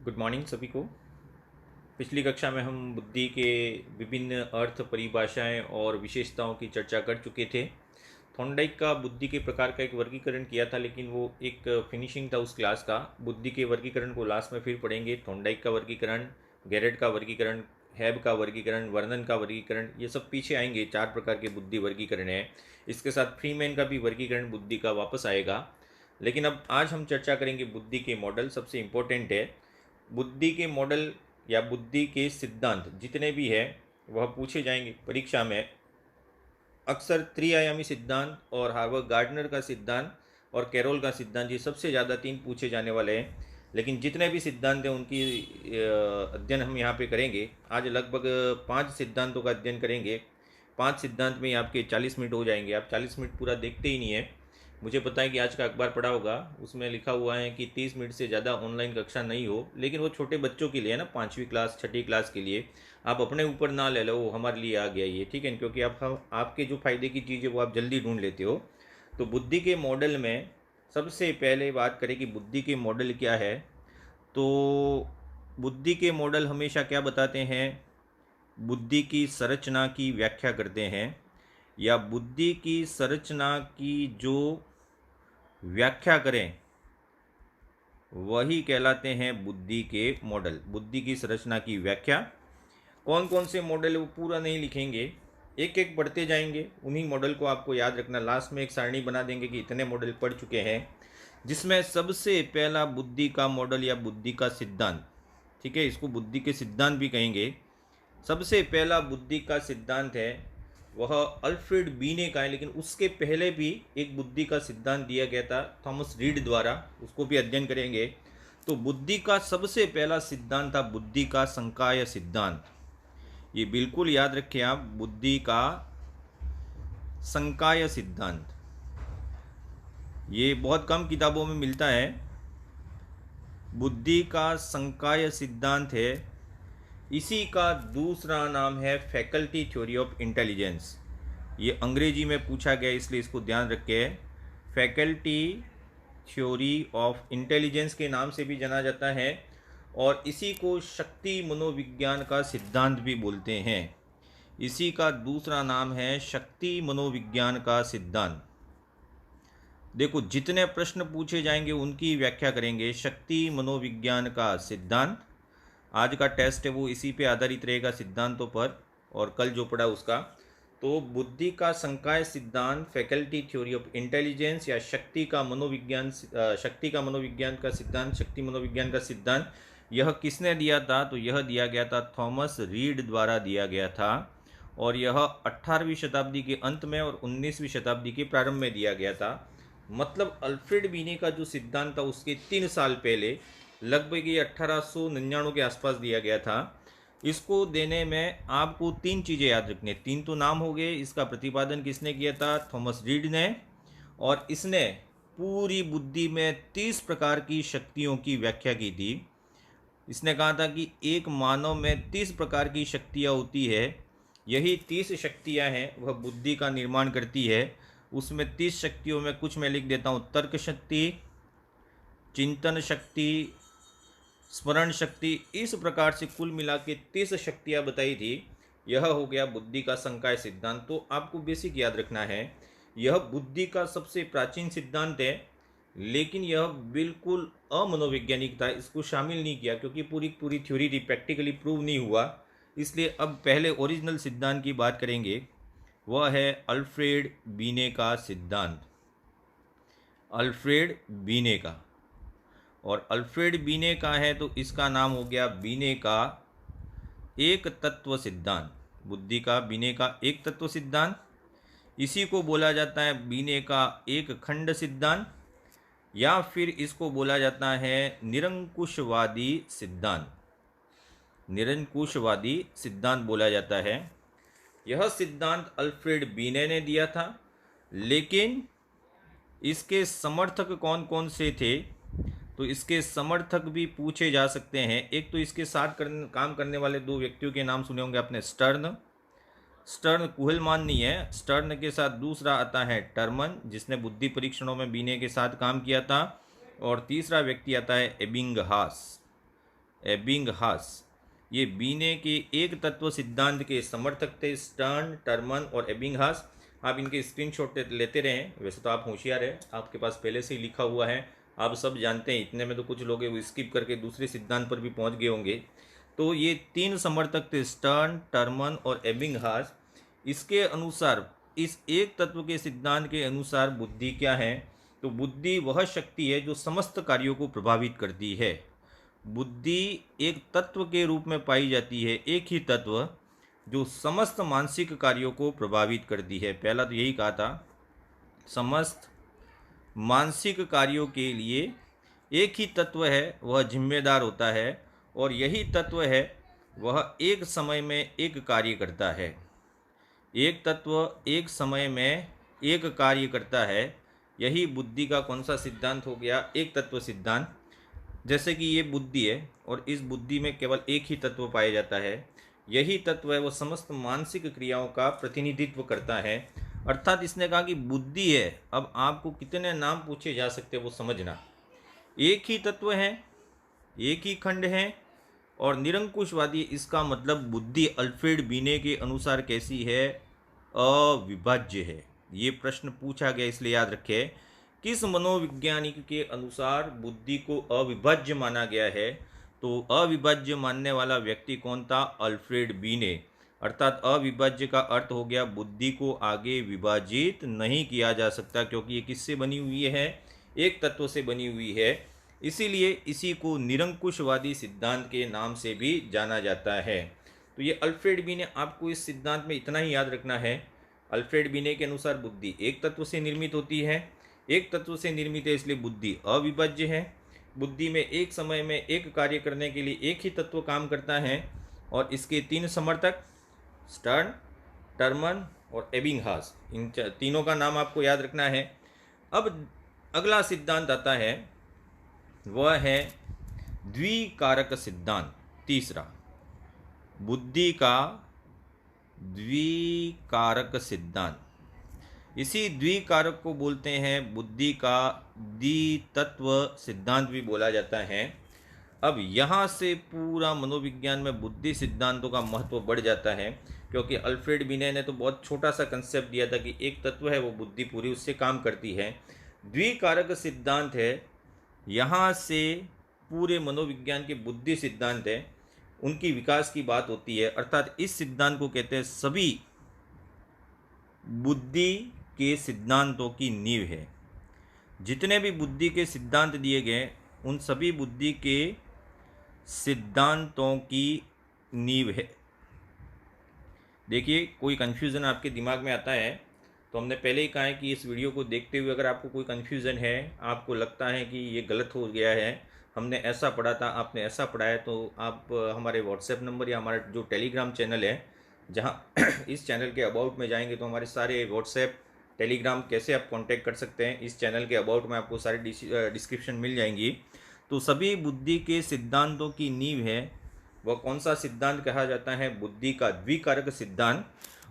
Good morning सभी को। पिछली कक्षा में हम बुद्धि के विभिन्न अर्थ, परिभाषाएं और विशेषताओं की चर्चा कर चुके थे। थॉर्नडाइक का बुद्धि के प्रकार का एक वर्गीकरण किया था, लेकिन वो एक फिनिशिंग था उस क्लास का। बुद्धि के वर्गीकरण को लास्ट में फिर पढ़ेंगे। थॉर्नडाइक का वर्गीकरण, गैरेट का वर्गीकरण, हैब का वर्गीकरण, वर्नन का वर्गीकरण, ये सब पीछे आएंगे। 4 प्रकार के बुद्धि वर्गीकरण है। इसके साथ फ्रीमैन का भी वर्गीकरण बुद्धि का वापस आएगा। लेकिन अब आज हम चर्चा करेंगे बुद्धि के मॉडल। सबसे इम्पोर्टेंट है, बुद्धि के मॉडल या बुद्धि के सिद्धांत जितने भी हैं वह पूछे जाएंगे परीक्षा में। अक्सर त्रिआयामी सिद्धांत और हार्वर्ड गार्डनर का सिद्धांत और कैरोल का सिद्धांत, ये सबसे ज़्यादा 3 पूछे जाने वाले हैं। लेकिन जितने भी सिद्धांत हैं उनकी अध्ययन हम यहाँ पे करेंगे। आज लगभग 5 सिद्धांतों का अध्ययन करेंगे। 5 सिद्धांत में ही आपके 40 मिनट हो जाएंगे। आप 40 मिनट पूरा देखते ही नहीं है। मुझे पता है कि आज का अखबार पढ़ा होगा, उसमें लिखा हुआ है कि 30 मिनट से ज़्यादा ऑनलाइन कक्षा नहीं हो, लेकिन वो छोटे बच्चों के लिए है ना, 5वीं क्लास 6ठी क्लास के लिए। आप अपने ऊपर ना ले लो, वो हमारे लिए आ गया ये, ठीक है, क्योंकि आप हम आपके जो फ़ायदे की चीज़ है वो आप जल्दी ढूंढ लेते हो। तो बुद्धि के मॉडल में सबसे पहले बात करें कि बुद्धि के मॉडल क्या है। तो बुद्धि के मॉडल हमेशा क्या बताते हैं? बुद्धि की संरचना की व्याख्या करते हैं, या बुद्धि की संरचना की जो व्याख्या करें वही कहलाते हैं बुद्धि के मॉडल। बुद्धि की संरचना की व्याख्या, कौन कौन से मॉडल वो पूरा नहीं लिखेंगे, एक एक पढ़ते जाएंगे। उन्हीं मॉडल को आपको याद रखना। लास्ट में एक सारणी बना देंगे कि इतने मॉडल पढ़ चुके हैं, जिसमें सबसे पहला बुद्धि का मॉडल या बुद्धि का सिद्धांत, ठीक है, इसको बुद्धि के सिद्धांत भी कहेंगे। सबसे पहला बुद्धि का सिद्धांत है वह अल्फ्रेड बीने का है, लेकिन उसके पहले भी एक बुद्धि का सिद्धांत दिया गया था थॉमस रीड द्वारा, उसको भी अध्ययन करेंगे। तो बुद्धि का सबसे पहला सिद्धांत था बुद्धि का संकाय सिद्धांत। ये बिल्कुल याद रखें आप, बुद्धि का संकाय सिद्धांत। ये बहुत कम किताबों में मिलता है। बुद्धि का संकाय सिद्धांत है, इसी का दूसरा नाम है फैकल्टी थ्योरी ऑफ इंटेलिजेंस। ये अंग्रेजी में पूछा गया, इसलिए इसको ध्यान रखें। फैकल्टी थ्योरी ऑफ इंटेलिजेंस के नाम से भी जाना जाता है, और इसी को शक्ति मनोविज्ञान का सिद्धांत भी बोलते हैं। इसी का दूसरा नाम है शक्ति मनोविज्ञान का सिद्धांत। देखो, जितने प्रश्न पूछे जाएंगे उनकी व्याख्या करेंगे। शक्ति मनोविज्ञान का सिद्धांत, आज का टेस्ट है वो इसी पे आधारित रहेगा, सिद्धांतों पर, और कल जो पढ़ा उसका। तो बुद्धि का संकाय सिद्धांत, फैकल्टी थ्योरी ऑफ इंटेलिजेंस, या शक्ति का मनोविज्ञान का सिद्धांत, शक्ति मनोविज्ञान का सिद्धांत, यह किसने दिया था? तो यह दिया गया था थॉमस रीड द्वारा दिया गया था, और यह 18वीं शताब्दी के अंत में और 19वीं शताब्दी के प्रारंभ में दिया गया था। मतलब अल्फ्रेड बीने का जो सिद्धांत था उसके 3 साल पहले, लगभग ये 1899 के आसपास दिया गया था। इसको देने में आपको 3 चीज़ें याद रखनी है। 3 तो नाम हो गए। इसका प्रतिपादन किसने किया था? थॉमस रीड ने। और इसने पूरी बुद्धि में 30 प्रकार की शक्तियों की व्याख्या की थी। इसने कहा था कि एक मानव में 30 प्रकार की शक्तियाँ होती है, यही 30 शक्तियाँ हैं वह बुद्धि का निर्माण करती है। उसमें 30 शक्तियों में कुछ मैं लिख देता हूँ: तर्क शक्ति, चिंतन शक्ति, स्मरण शक्ति। इस प्रकार से कुल मिला के 30 शक्तियाँ बताई थी। यह हो गया बुद्धि का संकाय सिद्धांत। तो आपको बेसिक याद रखना है, यह बुद्धि का सबसे प्राचीन सिद्धांत है, लेकिन यह बिल्कुल अमनोवैज्ञानिक था। इसको शामिल नहीं किया क्योंकि पूरी पूरी थ्योरी थी, प्रैक्टिकली प्रूव नहीं हुआ। इसलिए अब पहले ओरिजिनल सिद्धांत की बात करेंगे, वह है अल्फ्रेड बीने का सिद्धांत। अल्फ्रेड बीने का, और अल्फ्रेड बीने का है तो इसका नाम हो गया बीने का एक तत्व सिद्धांत। बुद्धि का बीने का एक तत्व सिद्धांत, इसी को बोला जाता है बीने का एक खंड सिद्धांत, या फिर इसको बोला जाता है निरंकुशवादी सिद्धांत। निरंकुशवादी सिद्धांत बोला जाता है। यह सिद्धांत अल्फ्रेड बीने ने दिया था, लेकिन इसके समर्थक कौन कौन से थे? तो इसके समर्थक भी पूछे जा सकते हैं। एक तो इसके साथ काम करने वाले 2 व्यक्तियों के नाम सुने होंगे आपने, स्टर्न। स्टर्न कुहलमान नहीं है। स्टर्न के साथ दूसरा आता है टर्मन, जिसने बुद्धि परीक्षणों में बीने के साथ काम किया था। और तीसरा व्यक्ति आता है एबिंगहास। एबिंगहास ये बीने के एक तत्व सिद्धांत के समर्थक थे। स्टर्न, टर्मन और एबिंगहास। आप इनके स्क्रीनशॉट लेते रहें। वैसे तो आप होशियार हैं, आपके पास पहले से ही लिखा हुआ है, आप सब जानते हैं। इतने में तो कुछ लोग वो स्किप करके दूसरे सिद्धांत पर भी पहुंच गए होंगे। तो ये 3 समर्थक थे, स्टर्न, टर्मन और एबिंगहास। इसके अनुसार, इस एक तत्व के सिद्धांत के अनुसार बुद्धि क्या है? तो बुद्धि वह शक्ति है जो समस्त कार्यों को प्रभावित करती है। बुद्धि एक तत्व के रूप में पाई जाती है, एक ही तत्व जो समस्त मानसिक कार्यों को प्रभावित करती है। पहला तो यही कहा था, समस्त मानसिक कार्यों के लिए एक ही तत्व है, वह जिम्मेदार होता है, और यही तत्व है वह एक समय में एक कार्य करता है। एक तत्व एक समय में एक कार्य करता है, यही बुद्धि का कौन सा सिद्धांत हो गया? एक तत्व सिद्धांत। जैसे कि ये बुद्धि है और इस बुद्धि में केवल एक ही तत्व पाया जाता है, यही तत्व है वो समस्त मानसिक क्रियाओं का प्रतिनिधित्व करता है। अर्थात इसने कहा कि बुद्धि है, अब आपको कितने नाम पूछे जा सकते हैं वो समझना। एक ही तत्व है, एक ही खंड है और निरंकुशवादी, इसका मतलब बुद्धि अल्फ्रेड बीने के अनुसार कैसी है? अविभाज्य है। ये प्रश्न पूछा गया, इसलिए याद रखें, किस मनोवैज्ञानिक के अनुसार बुद्धि को अविभाज्य माना गया है? तो अविभाज्य मानने वाला व्यक्ति कौन था? अल्फ्रेड बीने। अर्थात अविभाज्य का अर्थ हो गया बुद्धि को आगे विभाजित नहीं किया जा सकता, क्योंकि ये किससे बनी हुई है? एक तत्व से बनी हुई है। इसीलिए इसी को निरंकुशवादी सिद्धांत के नाम से भी जाना जाता है। तो ये अल्फ्रेड बीने, आपको इस सिद्धांत में इतना ही याद रखना है। अल्फ्रेड बीने के अनुसार बुद्धि एक तत्व से निर्मित होती है, एक तत्व से निर्मित है, इसलिए बुद्धि अविभाज्य है। बुद्धि में एक समय में एक कार्य करने के लिए एक ही तत्व काम करता है, और इसके 3 समर्थक स्टर्न, टर्मन और एबिंगहास, इन तीनों का नाम आपको याद रखना है। अब अगला सिद्धांत आता है, वह है द्विकारक सिद्धांत। तीसरा, बुद्धि का द्विकारक सिद्धांत। इसी द्विकारक को बोलते हैं बुद्धि का द्वितत्व सिद्धांत भी बोला जाता है। अब यहाँ से पूरा मनोविज्ञान में बुद्धि सिद्धांतों का महत्व बढ़ जाता है, क्योंकि अल्फ्रेड बीने ने तो बहुत छोटा सा कंसेप्ट दिया था कि एक तत्व है वो बुद्धि पूरी उससे काम करती है। द्विकारक सिद्धांत है, यहाँ से पूरे मनोविज्ञान के बुद्धि सिद्धांत है उनकी विकास की बात होती है। अर्थात इस सिद्धांत को कहते हैं सभी बुद्धि के सिद्धांतों की नींव है। जितने भी बुद्धि के सिद्धांत दिए गए उन सभी बुद्धि के सिद्धांतों की नींव है। देखिए, कोई कन्फ्यूज़न आपके दिमाग में आता है तो हमने पहले ही कहा है कि इस वीडियो को देखते हुए अगर आपको कोई कन्फ्यूज़न है, आपको लगता है कि ये गलत हो गया है, हमने ऐसा पढ़ा था, आपने ऐसा पढ़ा है, तो आप हमारे व्हाट्सएप नंबर या हमारा जो टेलीग्राम चैनल है, जहाँ इस चैनल के अबाउट में जाएंगे तो हमारे सारे व्हाट्सएप, टेलीग्राम कैसे आप कांटेक्ट कर सकते हैं, इस चैनल के अबाउट में आपको सारी डिस्क्रिप्शन मिल जाएंगी। तो सभी बुद्धि के सिद्धांतों की नींव है वह कौन सा सिद्धांत कहा जाता है? बुद्धि का द्विकारक सिद्धांत।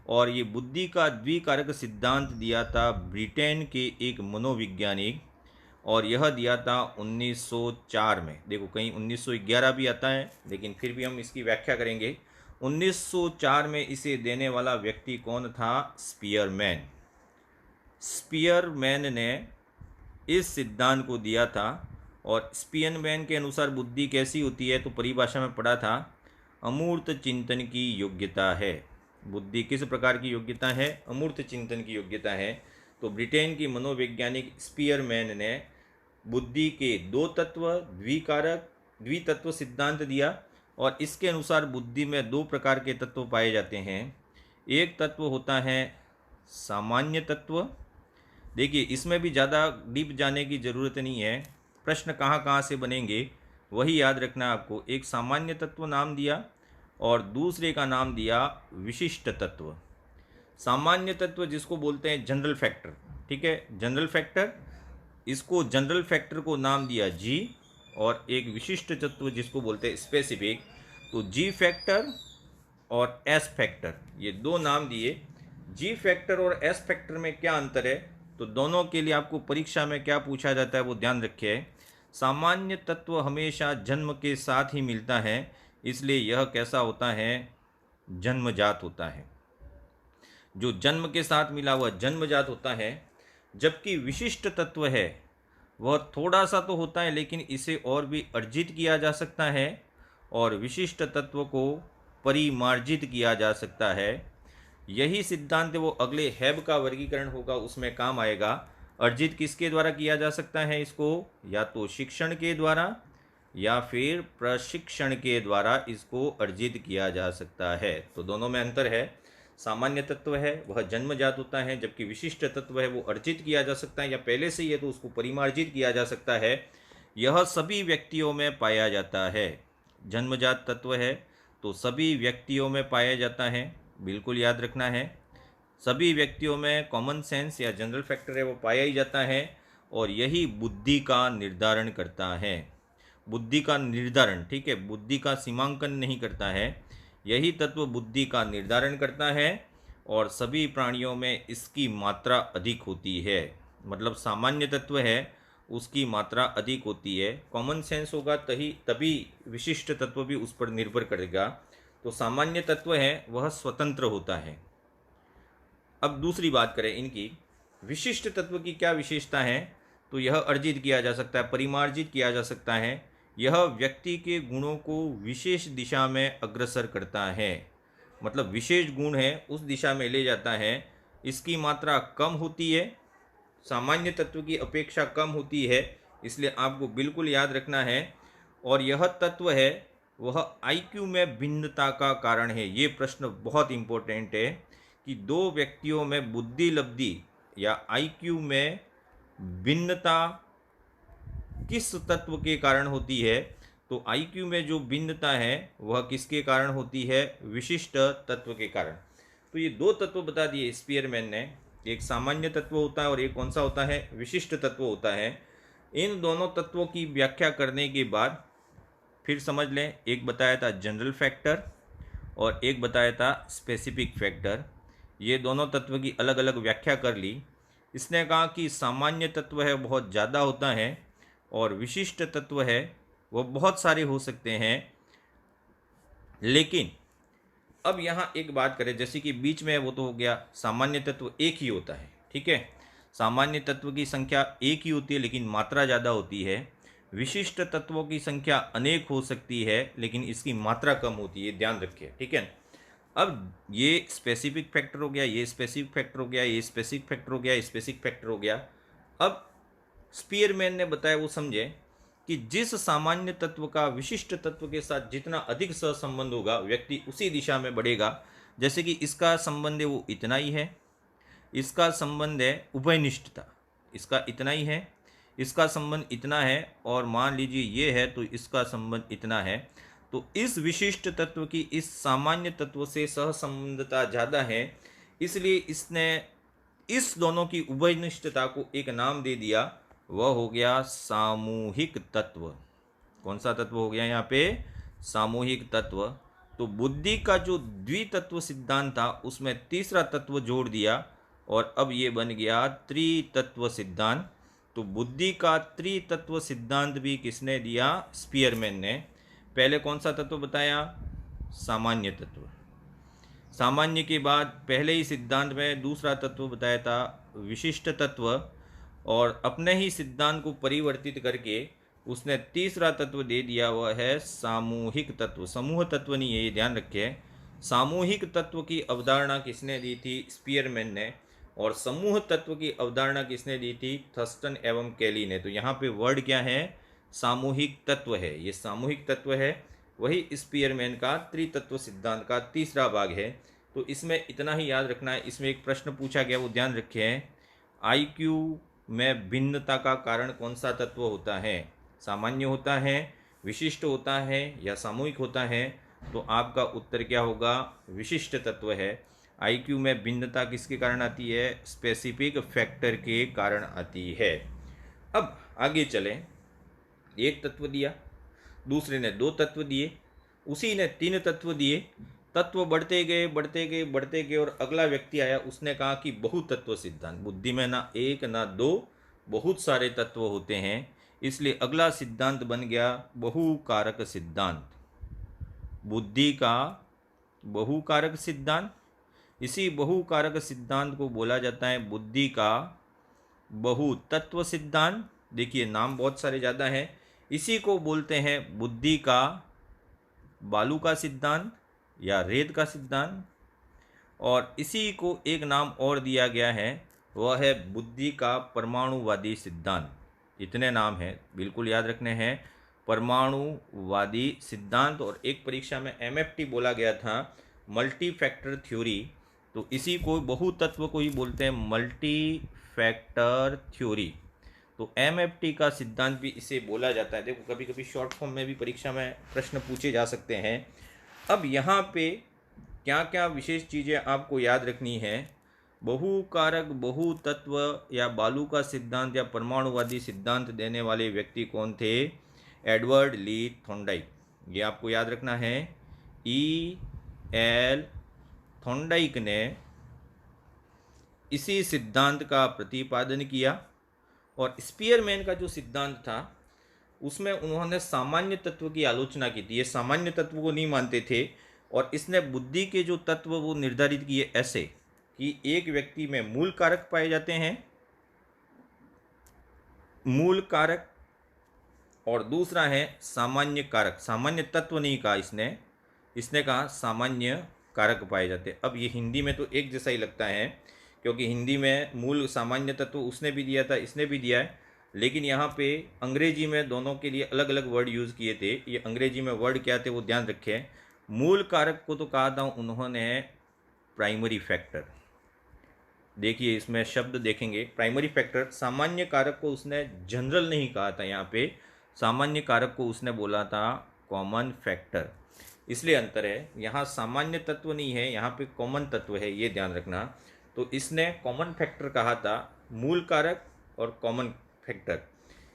और ये बुद्धि का द्विकारक सिद्धांत दिया था ब्रिटेन के एक मनोवैज्ञानिक, और यह दिया था 1904 में। देखो, कहीं 1911 भी आता है, लेकिन फिर भी हम इसकी व्याख्या करेंगे। 1904 में इसे देने वाला व्यक्ति कौन था? स्पीयरमैन। स्पीयरमैन ने इस सिद्धांत को दिया था, और स्पीयरमैन के अनुसार बुद्धि कैसी होती है? तो परिभाषा में पढ़ा था, अमूर्त चिंतन की योग्यता है। बुद्धि किस प्रकार की योग्यता है? अमूर्त चिंतन की योग्यता है। तो ब्रिटेन की मनोवैज्ञानिक स्पीयरमैन ने बुद्धि के 2 तत्व द्वितत्व सिद्धांत दिया, और इसके अनुसार बुद्धि में 2 प्रकार के तत्व पाए जाते हैं। एक तत्व होता है सामान्य तत्व। देखिए, इसमें भी ज़्यादा डीप जाने की ज़रूरत नहीं है, प्रश्न कहाँ कहाँ से बनेंगे वही याद रखना आपको। एक सामान्य तत्व नाम दिया और दूसरे का नाम दिया विशिष्ट तत्व। सामान्य तत्व जिसको बोलते हैं जनरल फैक्टर, ठीक है, जनरल फैक्टर, इसको जनरल फैक्टर को नाम दिया जी, और एक विशिष्ट तत्व जिसको बोलते हैं स्पेसिफिक, तो जी फैक्टर और एस फैक्टर, ये 2 नाम दिए। जी फैक्टर और एस फैक्टर में क्या अंतर है? तो दोनों के लिए आपको परीक्षा में क्या पूछा जाता है वो ध्यान रखिए। सामान्य तत्व हमेशा जन्म के साथ ही मिलता है, इसलिए यह कैसा होता है, जन्मजात होता है। जो जन्म के साथ मिला हुआ जन्मजात होता है, जबकि विशिष्ट तत्व है वह थोड़ा सा तो होता है लेकिन इसे और भी अर्जित किया जा सकता है, और विशिष्ट तत्व को परिमार्जित किया जा सकता है। यही सिद्धांत वो अगले हैब का वर्गीकरण होगा उसमें काम आएगा। अर्जित किसके द्वारा किया जा सकता है इसको, या तो शिक्षण के द्वारा या फिर प्रशिक्षण के द्वारा इसको अर्जित किया जा सकता है। तो दोनों में अंतर है। सामान्य तत्व है वह जन्मजात होता है, जबकि विशिष्ट तत्व है वो अर्जित किया जा सकता है, या पहले से ही है तो उसको परिमार्जित किया जा सकता है। यह सभी व्यक्तियों में पाया जाता है। जन्मजात तत्व है तो सभी व्यक्तियों में पाया जाता है, बिल्कुल याद रखना है। सभी व्यक्तियों में कॉमन सेंस या जनरल फैक्टर है वो पाया ही जाता है, और यही बुद्धि का निर्धारण करता है। बुद्धि का निर्धारण, ठीक है, बुद्धि का सीमांकन नहीं करता है। यही तत्व बुद्धि का निर्धारण करता है, और सभी प्राणियों में इसकी मात्रा अधिक होती है। मतलब सामान्य तत्व है उसकी मात्रा अधिक होती है। कॉमन सेंस होगा तभी विशिष्ट तत्व भी उस पर निर्भर करेगा। तो सामान्य तत्व है वह स्वतंत्र होता है। अब दूसरी बात करें इनकी, विशिष्ट तत्व की क्या विशेषता है, तो यह अर्जित किया जा सकता है, परिमार्जित किया जा सकता है। यह व्यक्ति के गुणों को विशेष दिशा में अग्रसर करता है, मतलब विशेष गुण है उस दिशा में ले जाता है। इसकी मात्रा कम होती है, सामान्य तत्व की अपेक्षा कम होती है, इसलिए आपको बिल्कुल याद रखना है। और यह तत्व है वह आईक्यू में भिन्नता का कारण है। ये प्रश्न बहुत इंपॉर्टेंट है कि दो व्यक्तियों में बुद्धि लब्धि या आईक्यू में भिन्नता किस तत्व के कारण होती है। तो आईक्यू में जो भिन्नता है वह किसके कारण होती है, विशिष्ट तत्व के कारण। तो ये दो तत्व बता दिए स्पीयरमैन ने, एक सामान्य तत्व होता है और एक कौन सा होता है, विशिष्ट तत्व होता है। इन दोनों तत्वों की व्याख्या करने के बाद फिर समझ लें, एक बताया था जनरल फैक्टर और एक बताया था स्पेसिफिक फैक्टर। ये दोनों तत्व की अलग अलग व्याख्या कर ली। इसने कहा कि सामान्य तत्व है बहुत ज़्यादा होता है और विशिष्ट तत्व है वो बहुत सारे हो सकते हैं। लेकिन अब यहाँ एक बात करें, जैसे कि बीच में वो तो हो गया सामान्य तत्व एक ही होता है, ठीक है, सामान्य तत्व की संख्या एक ही होती है लेकिन मात्रा ज़्यादा होती है। विशिष्ट तत्वों की संख्या अनेक हो सकती है लेकिन इसकी मात्रा कम होती है, ध्यान रखिए, ठीक है। अब ये स्पेसिफिक फैक्टर हो गया, ये स्पेसिफिक फैक्टर हो गया, ये स्पेसिफिक फैक्टर हो गया, ये स्पेसिफिक फैक्टर हो गया। अब स्पीयरमैन ने बताया वो समझे कि जिस सामान्य तत्व का विशिष्ट तत्व के साथ जितना अधिक सहसंबंध होगा व्यक्ति उसी दिशा में बढ़ेगा। जैसे कि इसका संबंध है वो इतना ही है, इसका संबंध है उभयनिष्ठता, इसका इतना ही है, इसका संबंध इतना है, और मान लीजिए ये है तो इसका संबंध इतना है। तो इस विशिष्ट तत्व की इस सामान्य तत्व से सहसंबंधता ज़्यादा है, इसलिए इसने इस दोनों की उभयनिष्ठता को एक नाम दे दिया, वह हो गया सामूहिक तत्व। कौन सा तत्व हो गया यहाँ पे, सामूहिक तत्व। तो बुद्धि का जो द्वितत्व सिद्धांत था उसमें तीसरा तत्व जोड़ दिया और अब ये बन गया त्रितत्व सिद्धांत। तो बुद्धि का त्रितत्व सिद्धांत भी किसने दिया, स्पीयरमैन ने। पहले कौन सा तत्व बताया, सामान्य तत्व। सामान्य के बाद पहले ही सिद्धांत में दूसरा तत्व बताया था विशिष्ट तत्व, और अपने ही सिद्धांत को परिवर्तित करके उसने तीसरा तत्व दे दिया, वह है सामूहिक तत्व। समूह तत्व नहीं है, ये ध्यान रखिए। सामूहिक तत्व की अवधारणा किसने दी थी, स्पीयरमैन ने, और समूह तत्व की अवधारणा किसने दी थी, थर्स्टन एवं केली ने। तो यहाँ पे वर्ड क्या है, सामूहिक तत्व है। ये सामूहिक तत्व है, वही स्पीयरमैन का त्रितत्व सिद्धांत का तीसरा भाग है। तो इसमें इतना ही याद रखना है। इसमें एक प्रश्न पूछा गया, वो ध्यान रखिए, आईक्यू में भिन्नता का कारण कौन सा तत्व होता है, सामान्य होता है, विशिष्ट होता है या सामूहिक होता है। तो आपका उत्तर क्या होगा, विशिष्ट तत्व है। आईक्यू में भिन्नता किसके कारण आती है, स्पेसिफिक फैक्टर के कारण आती है। अब आगे चलें, एक तत्व दिया, दूसरे ने दो तत्व दिए, उसी ने तीन तत्व दिए। तत्व बढ़ते गए बढ़ते गए बढ़ते गए और अगला व्यक्ति आया, उसने कहा कि बहुतत्व सिद्धांत। बुद्धि में ना एक ना दो, बहुत सारे तत्व होते हैं, इसलिए अगला सिद्धांत बन गया बहुकारक सिद्धांत, बुद्धि का बहुकारक सिद्धांत। इसी बहुकारक सिद्धांत को बोला जाता है बुद्धि का बहुतत्व सिद्धांत। देखिए नाम बहुत सारे ज़्यादा हैं। इसी को बोलते हैं बुद्धि का बालू का सिद्धांत या रेत का सिद्धांत। और इसी को एक नाम और दिया गया है, वह है बुद्धि का परमाणुवादी सिद्धांत। इतने नाम हैं, बिल्कुल याद रखने हैं, परमाणुवादी सिद्धांत। और एक परीक्षा में MFT बोला गया था, मल्टी फैक्टर थ्योरी। तो इसी को बहुतत्व को ही बोलते हैं मल्टी फैक्टर थ्योरी। तो MFT का सिद्धांत भी इसे बोला जाता है। देखो कभी कभी शॉर्ट फॉर्म में भी परीक्षा में प्रश्न पूछे जा सकते हैं। अब यहाँ पे क्या क्या विशेष चीज़ें आपको याद रखनी है। बहुकारक बहुतत्व या बालू का सिद्धांत या परमाणुवादी सिद्धांत देने वाले व्यक्ति कौन थे? एडवर्ड ली थॉर्नडाइक। ये आपको याद रखना है। E.L. थॉर्नडाइक ने इसी सिद्धांत का प्रतिपादन किया। और स्पीयरमैन का जो सिद्धांत था उसमें उन्होंने सामान्य तत्व की आलोचना की थी। ये सामान्य तत्व को नहीं मानते थे और इसने बुद्धि के जो तत्व वो निर्धारित किए ऐसे कि एक व्यक्ति में मूल कारक पाए जाते हैं, मूल कारक, और दूसरा है सामान्य कारक। सामान्य तत्व नहीं कहा इसने कहा सामान्य कारक पाए जाते। अब ये हिंदी में तो एक जैसा ही लगता है, क्योंकि हिंदी में मूल सामान्य तत्व उसने भी दिया था, इसने भी दिया है, लेकिन यहाँ पे अंग्रेजी में दोनों के लिए अलग अलग वर्ड यूज़ किए थे। ये अंग्रेजी में वर्ड क्या थे वो ध्यान रखें। मूल कारक को तो कहा था उन्होंने प्राइमरी फैक्टर। देखिए इसमें शब्द देखेंगे प्राइमरी फैक्टर। सामान्य कारक को उसने जनरल नहीं कहा था, यहाँ पे सामान्य कारक को उसने बोला था कॉमन फैक्टर। इसलिए अंतर है, यहाँ सामान्य तत्व नहीं है, यहाँ पे कॉमन तत्व है, ये ध्यान रखना। तो इसने कॉमन फैक्टर कहा था, मूल कारक और कॉमन फैक्टर।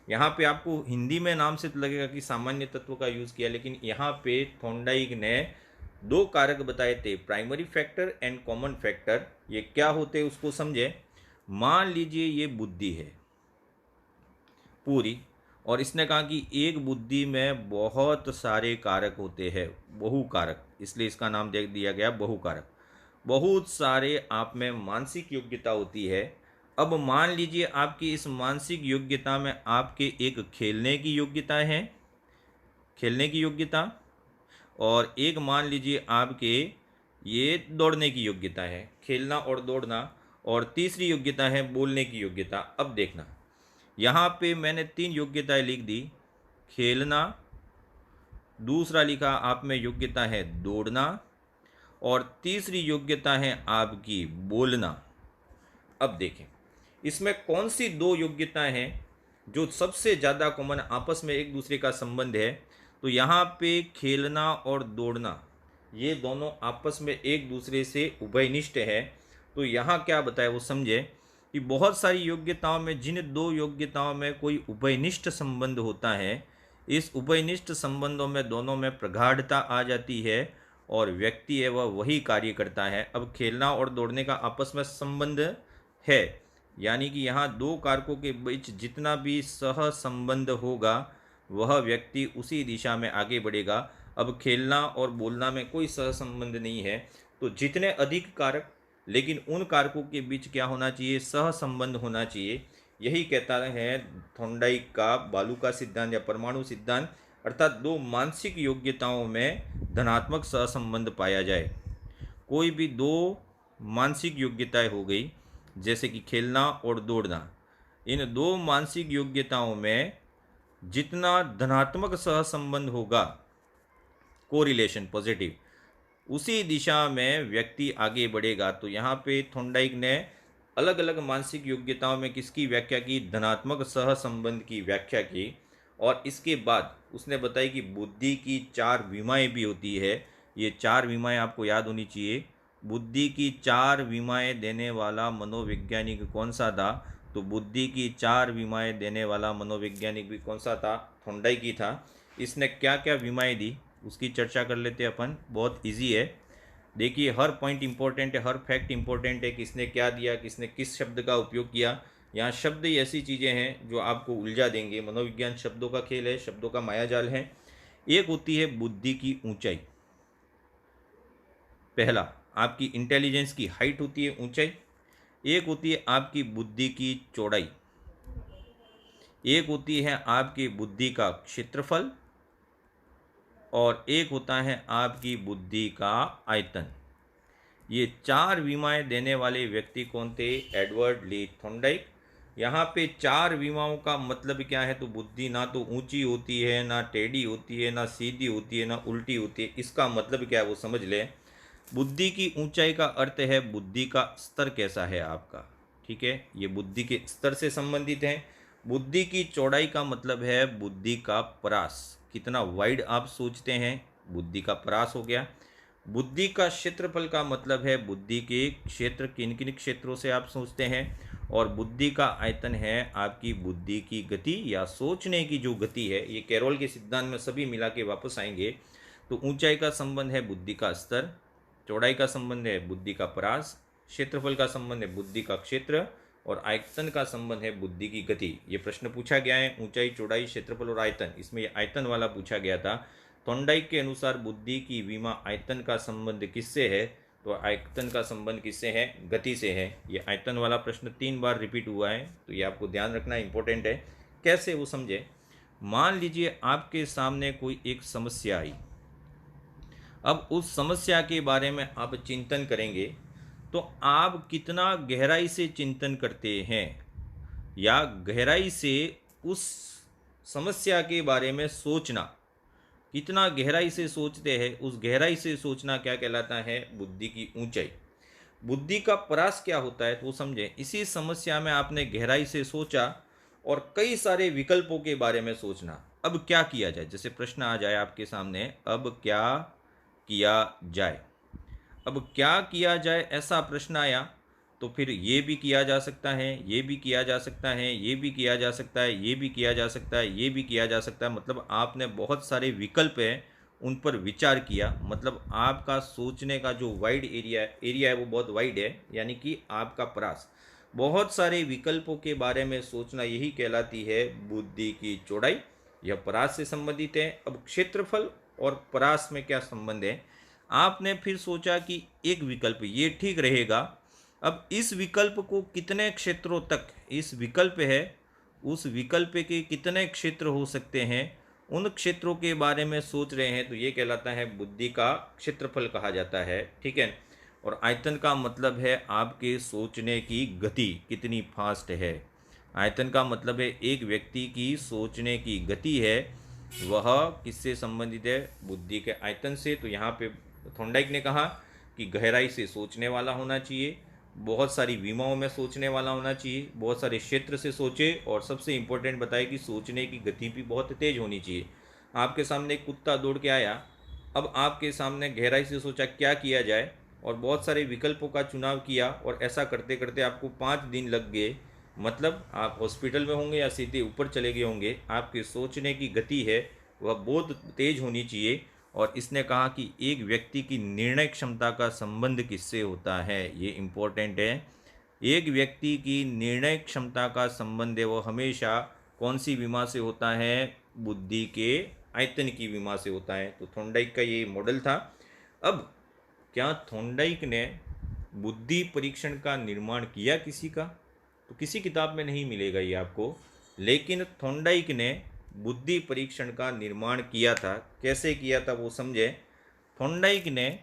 यहाँ पे आपको हिंदी में नाम से तो लगेगा कि सामान्य तत्व का यूज़ किया, लेकिन यहाँ पे थॉर्नडाइक ने दो कारक बताए थे, primary factor and common factor. ये क्या होते हैं उसको समझे। मान लीजिए ये बुद्धि है पूरी, और इसने कहा कि एक बुद्धि में बहुत सारे कारक होते हैं, बहुकारक, इसलिए इसका नाम दे दिया गया बहुकारक। बहुत सारे आप में मानसिक योग्यता होती है। अब मान लीजिए आपकी इस मानसिक योग्यता में आपके एक खेलने की योग्यता है, खेलने की योग्यता, और एक मान लीजिए आपके ये दौड़ने की योग्यता है, खेलना और दौड़ना, और तीसरी योग्यता है बोलने की योग्यता। अब देखना यहाँ पे मैंने 3 योग्यताएं लिख दी, खेलना, दूसरा लिखा आप में योग्यता है दौड़ना, और तीसरी योग्यता है आपकी बोलना। अब देखें इसमें कौन सी 2 योग्यताएं हैं जो सबसे ज़्यादा कॉमन आपस में एक दूसरे का संबंध है। तो यहाँ पे खेलना और दौड़ना ये दोनों आपस में एक दूसरे से उभयनिष्ठ है। तो यहाँ क्या बताया वो समझे कि बहुत सारी योग्यताओं में जिन 2 योग्यताओं में कोई उभयनिष्ठ संबंध होता है, इस उभयनिष्ठ संबंधों में दोनों में प्रगाढ़ता आ जाती है और व्यक्ति है वह वही कार्य करता है। अब खेलना और दौड़ने का आपस में संबंध है, यानी कि यहाँ 2 कारकों के बीच जितना भी सह संबंध होगा वह व्यक्ति उसी दिशा में आगे बढ़ेगा। अब खेलना और बोलना में कोई सह संबंध नहीं है, तो जितने अधिक कारक, लेकिन उन कारकों के बीच क्या होना चाहिए, सह संबंध होना चाहिए। यही कहता है थॉर्नडाइक का बालू का सिद्धांत या परमाणु सिद्धांत, अर्थात 2 मानसिक योग्यताओं में धनात्मक सहसंबंध पाया जाए। कोई भी 2 मानसिक योग्यताएं हो गई, जैसे कि खेलना और दौड़ना, इन 2 मानसिक योग्यताओं में जितना धनात्मक सहसंबंध होगा, कोरिलेशन पॉजिटिव, उसी दिशा में व्यक्ति आगे बढ़ेगा। तो यहाँ पे थॉर्नडाइक ने अलग अलग मानसिक योग्यताओं में किसकी व्याख्या की, धनात्मक सहसंबंध की व्याख्या की। और इसके बाद उसने बताई कि बुद्धि की 4 विमाएँ भी होती है। ये 4 विमाएँ आपको याद होनी चाहिए। बुद्धि की 4 विमाएँ देने वाला मनोवैज्ञानिक कौन सा था? तो बुद्धि की 4 विमाएँ देने वाला मनोवैज्ञानिक भी कौन सा था? थॉर्नडाइक ही था। इसने क्या क्या विमाएँ दी उसकी चर्चा कर लेते हैं अपन, बहुत इजी है। देखिए हर पॉइंट इंपॉर्टेंट है, हर फैक्ट इंपॉर्टेंट है, किसने क्या दिया, किसने किस शब्द का उपयोग किया, यहाँ शब्द ही ऐसी चीज़ें हैं जो आपको उलझा देंगे। मनोविज्ञान शब्दों का खेल है, शब्दों का मायाजाल है। एक होती है बुद्धि की ऊंचाई। पहला, आपकी इंटेलिजेंस की हाइट होती है ऊंचाई। एक होती है आपकी बुद्धि की चौड़ाई। एक होती है आपकी बुद्धि का क्षेत्रफल। और एक होता है आपकी बुद्धि का आयतन। ये चार विमाएं देने वाले व्यक्ति कौन थे? एडवर्ड ली थॉर्नडाइक। यहाँ पे चार विमाओं का मतलब क्या है? तो बुद्धि ना तो ऊंची होती है, ना टेढ़ी होती है, ना सीधी होती है, ना उल्टी होती है। इसका मतलब क्या है वो समझ लें। बुद्धि की ऊंचाई का अर्थ है बुद्धि का स्तर कैसा है आपका, ठीक है, ये बुद्धि के स्तर से संबंधित है। बुद्धि की चौड़ाई का मतलब है बुद्धि का परास, कितना वाइड आप सोचते हैं, बुद्धि का परास हो गया। बुद्धि का क्षेत्रफल का मतलब है बुद्धि के क्षेत्र, किन किन क्षेत्रों से आप सोचते हैं। और बुद्धि का आयतन है आपकी बुद्धि की गति या सोचने की जो गति है। ये कैरोल के सिद्धांत में सभी मिला के वापस आएंगे। तो ऊंचाई का संबंध है बुद्धि का स्तर, चौड़ाई का संबंध है बुद्धि का परास, क्षेत्रफल का संबंध है बुद्धि का क्षेत्र, और आयतन का संबंध है बुद्धि की गति। ये प्रश्न पूछा गया है, ऊंचाई, चौड़ाई, क्षेत्रफल और आयतन, इसमें ये आयतन वाला पूछा गया था। थॉर्नडाइक के अनुसार बुद्धि की विमा आयतन का संबंध किससे है? तो आयतन का संबंध किससे है? गति से है। ये आयतन वाला प्रश्न 3 बार रिपीट हुआ है, तो ये आपको ध्यान रखना इंपॉर्टेंट है। कैसे वो समझे। मान लीजिए आपके सामने कोई एक समस्या आई। अब उस समस्या के बारे में आप चिंतन करेंगे तो आप कितना गहराई से चिंतन करते हैं या गहराई से उस समस्या के बारे में सोचना, कितना गहराई से सोचते हैं, उस गहराई से सोचना क्या कहलाता है? बुद्धि की ऊंचाई। बुद्धि का परास क्या होता है तो समझें। इसी समस्या में आपने गहराई से सोचा और कई सारे विकल्पों के बारे में सोचना। अब क्या किया जाए, जैसे प्रश्न आ जाए आपके सामने, अब क्या किया जाए। अब क्या किया जाए ऐसा प्रश्न आया तो फिर ये भी किया जा सकता है, ये भी किया जा सकता है, ये भी किया जा सकता है, ये भी किया जा सकता है, ये भी किया जा सकता है। मतलब आपने बहुत सारे विकल्प हैं उन पर विचार किया। मतलब आपका सोचने का जो वाइड एरिया है वो बहुत वाइड है, यानी कि आपका परास। बहुत सारे विकल्पों के बारे में सोचना, यही कहलाती है बुद्धि की चौड़ाई। यह परास से संबंधित है। अब क्षेत्रफल और परास में क्या संबंध है? आपने फिर सोचा कि एक विकल्प ये ठीक रहेगा। अब इस विकल्प को कितने क्षेत्रों तक, इस विकल्प है, उस विकल्प के कितने क्षेत्र हो सकते हैं, उन क्षेत्रों के बारे में सोच रहे हैं, तो ये कहलाता है बुद्धि का क्षेत्रफल कहा जाता है, ठीक है। और आयतन का मतलब है आपके सोचने की गति कितनी फास्ट है। आयतन का मतलब है एक व्यक्ति की सोचने की गति है, वह किससे संबंधित है? बुद्धि के आयतन से। तो यहाँ पे थॉर्नडाइक ने कहा कि गहराई से सोचने वाला होना चाहिए, बहुत सारी विमाओं में सोचने वाला होना चाहिए, बहुत सारे क्षेत्र से सोचे, और सबसे इम्पोर्टेंट बताए कि सोचने की गति भी बहुत तेज होनी चाहिए। आपके सामने एक कुत्ता दौड़ के आया, अब आपके सामने गहराई से सोचा क्या किया जाए, और बहुत सारे विकल्पों का चुनाव किया, और ऐसा करते करते आपको 5 दिन लग गए। मतलब आप हॉस्पिटल में होंगे या सीधे ऊपर चले गए होंगे। आपके सोचने की गति है वह बहुत तेज होनी चाहिए। और इसने कहा कि एक व्यक्ति की निर्णय क्षमता का संबंध किससे होता है, ये इम्पोर्टेंट है। एक व्यक्ति की निर्णय क्षमता का संबंध है वो हमेशा कौन सी विमा से होता है? बुद्धि के आयतन की विमा से होता है। तो थॉर्नडाइक का ये मॉडल था। अब क्या थॉर्नडाइक ने बुद्धि परीक्षण का निर्माण किया किसी का? तो किसी किताब में नहीं मिलेगा ये आपको, लेकिन थॉर्नडाइक ने बुद्धि परीक्षण का निर्माण किया था। कैसे किया था वो समझे। थॉर्नडाइक ने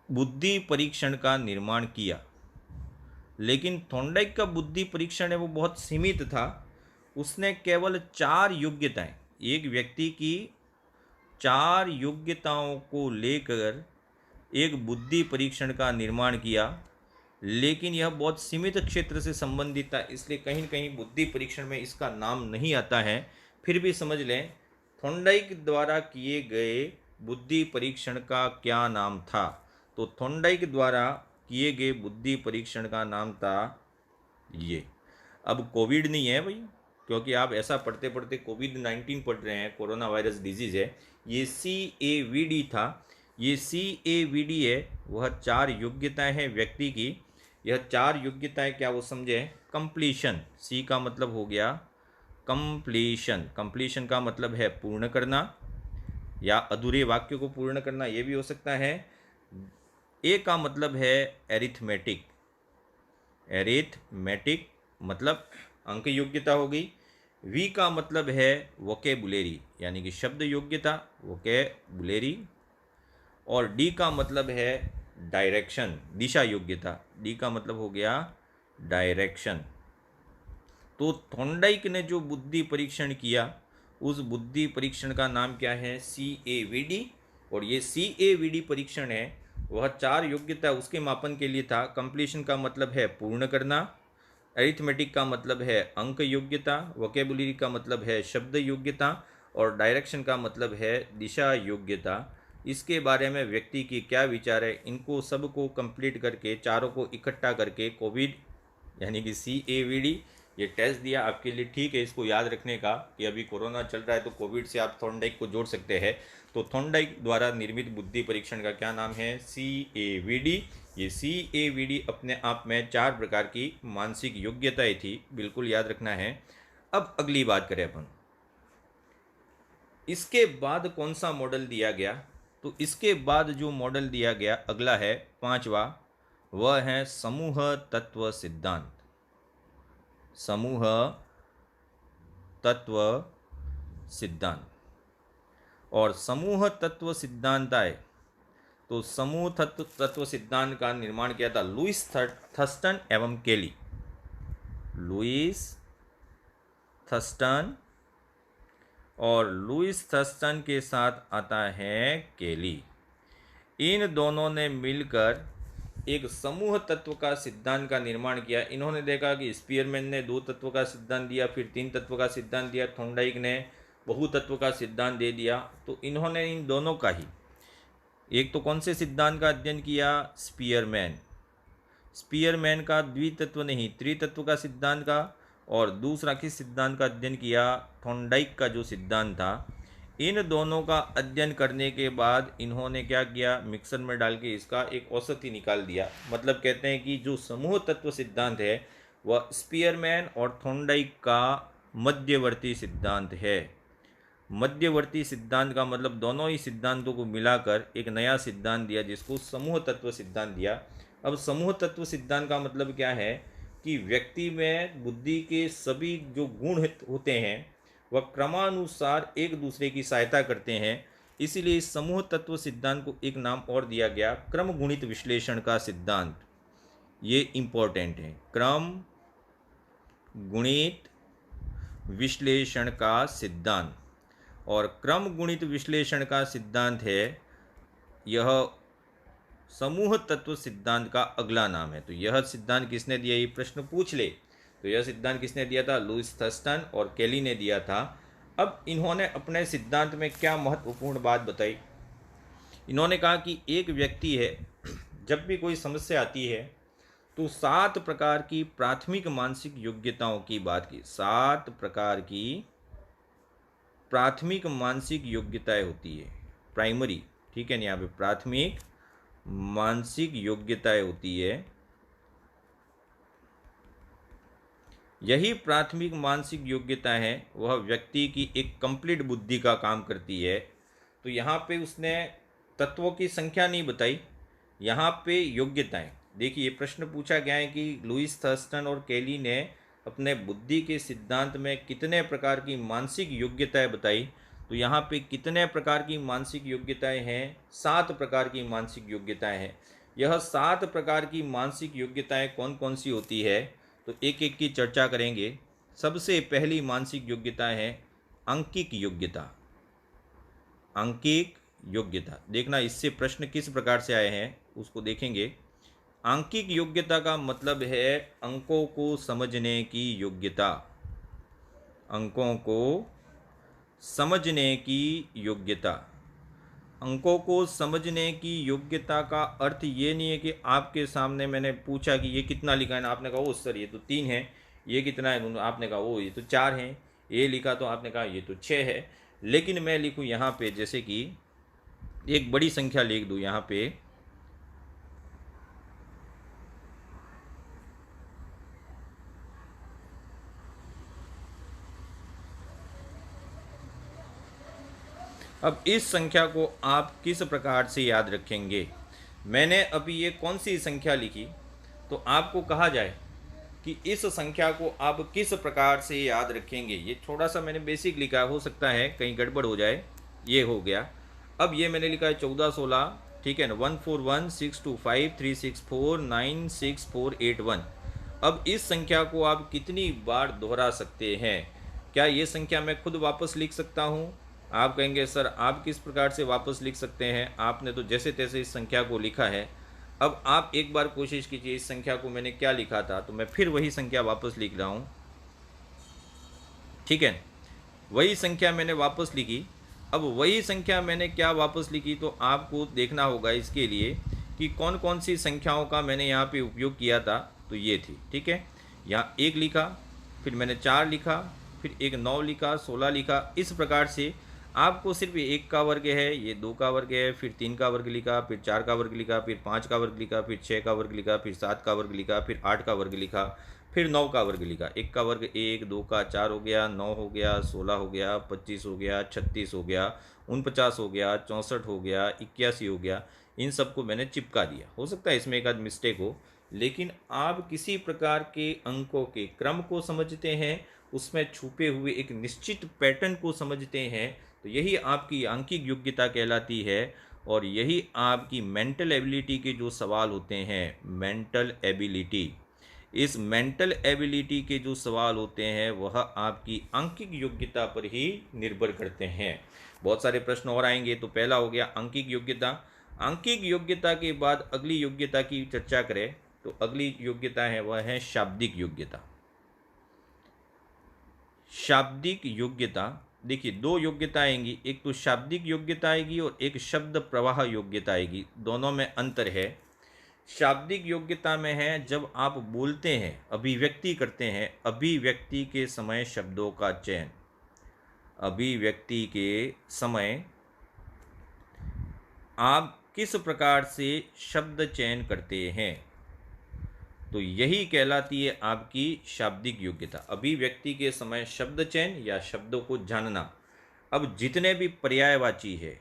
बुद्धि परीक्षण का निर्माण किया, लेकिन थॉर्नडाइक का बुद्धि परीक्षण है वो बहुत सीमित था। उसने केवल 4 योग्यताएं, एक व्यक्ति की 4 योग्यताओं को लेकर एक बुद्धि परीक्षण का निर्माण किया, लेकिन यह बहुत सीमित क्षेत्र से संबंधित था, इसलिए कहीं न कहीं बुद्धि परीक्षण में इसका नाम नहीं आता है। फिर भी समझ लें, थॉर्नडाइक द्वारा किए गए बुद्धि परीक्षण का क्या नाम था? तो थॉर्नडाइक द्वारा किए गए बुद्धि परीक्षण का नाम था ये। अब कोविड नहीं है भाई, क्योंकि आप ऐसा पढ़ते पढ़ते कोविड-19 पढ़ रहे हैं, कोरोना वायरस डिजीज़ है। ये CAVD था। ये CAVD है, वह 4 योग्यताएं हैं व्यक्ति की। यह 4 योग्यताएं क्या वो समझे। कंप्लीशन, सी का मतलब हो गया कंप्लीशन। कंप्लीशन का मतलब है पूर्ण करना या अधूरे वाक्य को पूर्ण करना, ये भी हो सकता है। ए का मतलब है एरिथमेटिक, एरिथमेटिक मतलब अंक योग्यता हो गई। वी का मतलब है वोकेबुलेरी यानी कि शब्द योग्यता, वोकेबुलेरी। और डी का मतलब है डायरेक्शन, दिशा योग्यता। डी का मतलब हो गया डायरेक्शन। तो थॉर्नडाइक ने जो बुद्धि परीक्षण किया उस बुद्धि परीक्षण का नाम क्या है, CAVD। और ये CAVD परीक्षण है वह 4 योग्यता उसके मापन के लिए था। कंप्लीशन का मतलब है पूर्ण करना, अरिथमेटिक का मतलब है अंक योग्यता, वोकेबुलरी का मतलब है शब्द योग्यता और डायरेक्शन का मतलब है दिशा योग्यता। इसके बारे में व्यक्ति की क्या विचार है, इनको सबको कंप्लीट करके चारों को इकट्ठा करके कोविड यानी कि CAVD ये टेस्ट दिया आपके लिए। ठीक है, इसको याद रखने का कि अभी कोरोना चल रहा है तो कोविड से आप थॉर्नडाइक को जोड़ सकते हैं। तो थॉर्नडाइक द्वारा निर्मित बुद्धि परीक्षण का क्या नाम है, CAVD। ये CAVD अपने आप में 4 प्रकार की मानसिक योग्यताएं थी, बिल्कुल याद रखना है। अब अगली बात करें अपन, इसके बाद कौन सा मॉडल दिया गया। तो इसके बाद जो मॉडल दिया गया अगला है 5वां, वह है समूह तत्व सिद्धांत। समूह तत्व सिद्धांत। और समूह तत्व सिद्धांत आए तो समूह तत्व सिद्धांत का निर्माण किया था लुईस थर्स्टन एवं केली। लुईस थर्स्टन और लुईस थर्स्टन के साथ आता है केली। इन दोनों ने मिलकर एक समूह तत्व का सिद्धांत का निर्माण किया। इन्होंने देखा कि स्पीयरमैन ने 2 तत्व का सिद्धांत दिया, फिर 3 तत्व का सिद्धांत दिया, थॉर्नडाइक ने बहुतत्व का सिद्धांत दे दिया। तो इन्होंने इन दोनों का ही, एक तो कौन से सिद्धांत का अध्ययन किया, स्पीयरमैन। स्पीयरमैन का द्वितत्व नहीं त्रितत्व का सिद्धांत का, और दूसरा किस सिद्धांत का अध्ययन किया, थॉर्नडाइक का जो सिद्धांत था। इन दोनों का अध्ययन करने के बाद इन्होंने क्या किया, मिक्सर में डाल के इसका एक औसती निकाल दिया। मतलब कहते हैं कि जो समूह तत्व सिद्धांत है वह स्पीयरमैन और थॉर्नडाइक का मध्यवर्ती सिद्धांत है। मध्यवर्ती सिद्धांत का मतलब दोनों ही सिद्धांतों को मिलाकर एक नया सिद्धांत दिया जिसको समूह तत्व सिद्धांत दिया। अब समूह तत्व सिद्धांत का मतलब क्या है कि व्यक्ति में बुद्धि के सभी जो गुण होते हैं वह क्रमानुसार एक दूसरे की सहायता करते हैं। इसीलिए इस समूह तत्व सिद्धांत को एक नाम और दिया गया, क्रम गुणित विश्लेषण का सिद्धांत। ये इंपॉर्टेंट है, क्रम गुणित विश्लेषण का सिद्धांत। और क्रम गुणित विश्लेषण का सिद्धांत है, यह समूह तत्व सिद्धांत का अगला नाम है। तो यह सिद्धांत किसने दिया, ये प्रश्न पूछ ले तो यह सिद्धांत किसने दिया था, लुईस थर्स्टन और केली ने दिया था। अब इन्होंने अपने सिद्धांत में क्या महत्वपूर्ण बात बताई, इन्होंने कहा कि एक व्यक्ति है, जब भी कोई समस्या आती है तो 7 प्रकार की प्राथमिक मानसिक योग्यताओं की बात की। 7 प्रकार की प्राथमिक मानसिक योग्यताएं होती है, प्राइमरी, ठीक है ना, यहाँ पे प्राथमिक मानसिक योग्यताएं होती है। यही प्राथमिक मानसिक योग्यता है वह व्यक्ति की एक कंप्लीट बुद्धि का काम करती है। तो यहाँ पे उसने तत्वों की संख्या नहीं बताई, यहाँ पे योग्यताएं। देखिए प्रश्न पूछा गया है कि लुईस थर्स्टन और केली ने अपने बुद्धि के सिद्धांत में कितने प्रकार की मानसिक योग्यताएं बताई। तो यहाँ पे कितने प्रकार की मानसिक योग्यताएं हैं, 7 प्रकार की मानसिक योग्यताएं हैं। यह 7 प्रकार की मानसिक योग्यताएं कौन कौन सी होती है, तो एक एक की चर्चा करेंगे। सबसे पहली मानसिक योग्यता है अंकिक योग्यता। अंकिक योग्यता, देखना इससे प्रश्न किस प्रकार से आए हैं उसको देखेंगे। अंकिक योग्यता का मतलब है अंकों को समझने की योग्यता। अंकों को समझने की योग्यता। अंकों को समझने की योग्यता का अर्थ ये नहीं है कि आपके सामने मैंने पूछा कि ये कितना लिखा है ना, आपने कहा ओ सर ये तो 3 है, ये कितना है, आपने कहा ओ ये तो 4 है, ये लिखा तो आपने कहा ये तो 6 है। लेकिन मैं लिखूँ यहाँ पे जैसे कि एक बड़ी संख्या लिख दूँ यहाँ पे अब इस संख्या को आप किस प्रकार से याद रखेंगे? मैंने अभी ये कौन सी संख्या लिखी, तो आपको कहा जाए कि इस संख्या को आप किस प्रकार से याद रखेंगे। ये थोड़ा सा मैंने बेसिक लिखा, हो सकता है कहीं गड़बड़ हो जाए। ये हो गया। अब ये मैंने लिखा है 14 16, ठीक है ना, 14162536496481। अब इस संख्या को आप कितनी बार दोहरा सकते हैं? क्या ये संख्या मैं खुद वापस लिख सकता हूँ? आप कहेंगे सर आप किस प्रकार से वापस लिख सकते हैं, आपने तो जैसे तैसे इस संख्या को लिखा है। अब आप एक बार कोशिश कीजिए, इस संख्या को मैंने क्या लिखा था, तो मैं फिर वही संख्या वापस लिख रहा हूँ, ठीक है। वही संख्या मैंने वापस लिखी। अब वही संख्या मैंने क्या वापस लिखी, तो आपको देखना होगा इसके लिए कि कौन कौन सी संख्याओं का मैंने यहाँ पे उपयोग किया था। तो ये थी, ठीक है। यहाँ 1 लिखा, फिर मैंने 4 लिखा, फिर एक 9 लिखा, 16 लिखा। इस प्रकार से आपको सिर्फ 1 का वर्ग है, ये 2 का वर्ग है, फिर 3 का वर्ग लिखा, फिर 4 का वर्ग लिखा, फिर 5 का वर्ग लिखा, फिर 6 का वर्ग लिखा, फिर 7 का वर्ग लिखा, फिर 8 का वर्ग लिखा, फिर 9 का वर्ग लिखा। 1 का वर्ग 1, 2 का 4 हो गया, 9 हो गया, 16 हो गया, 25 हो गया, 36 हो गया, 49 हो गया, 64 हो गया, 81 हो गया। इन सबको मैंने चिपका दिया। हो सकता है इसमें एक आध मिस्टेक हो, लेकिन आप किसी प्रकार के अंकों के क्रम को समझते हैं, उसमें छुपे हुए एक निश्चित पैटर्न को समझते हैं, तो यही आपकी आंकिक योग्यता कहलाती है। और यही आपकी मेंटल एबिलिटी के जो सवाल होते हैं, मेंटल एबिलिटी, इस मेंटल एबिलिटी के जो सवाल होते हैं वह आपकी आंकिक योग्यता पर ही निर्भर करते हैं। बहुत सारे प्रश्न और आएंगे। तो पहला हो गया आंकिक योग्यता। आंकिक योग्यता के बाद अगली योग्यता की चर्चा करें तो अगली योग्यता है वह है शाब्दिक योग्यता। शाब्दिक योग्यता, देखिए 2 योग्यता आएंगी, एक तो शाब्दिक योग्यता आएगी और एक शब्द प्रवाह योग्यता आएगी। दोनों में अंतर है। शाब्दिक योग्यता में है जब आप बोलते हैं, अभिव्यक्ति करते हैं, अभिव्यक्ति के समय शब्दों का चयन, अभिव्यक्ति के समय आप किस प्रकार से शब्द चयन करते हैं, तो यही कहलाती है आपकी शाब्दिक योग्यता। अभिव्यक्ति के समय शब्द चयन या शब्दों को जानना। अब जितने भी पर्यायवाची है,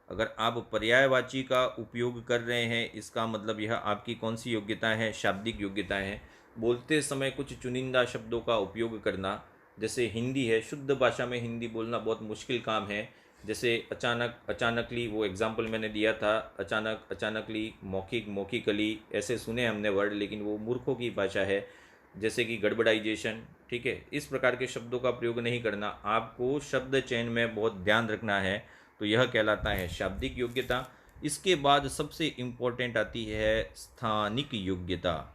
अगर आप पर्यायवाची का उपयोग कर रहे हैं, इसका मतलब यह आपकी कौन सी योग्यता है, शाब्दिक योग्यता है। बोलते समय कुछ चुनिंदा शब्दों का उपयोग करना, जैसे हिंदी है, शुद्ध भाषा में हिंदी बोलना बहुत मुश्किल काम है। जैसे अचानक, अचानकली, वो एग्जाम्पल मैंने दिया था, अचानक, अचानकली, मौखिक, मौखिकली, ऐसे सुने हमने वर्ड, लेकिन वो मूर्खों की भाषा है। जैसे कि गड़बड़ाइजेशन, ठीक है, इस प्रकार के शब्दों का प्रयोग नहीं करना। आपको शब्द चयन में बहुत ध्यान रखना है, तो यह कहलाता है शाब्दिक योग्यता। इसके बाद सबसे इम्पोर्टेंट आती है स्थानिक योग्यता।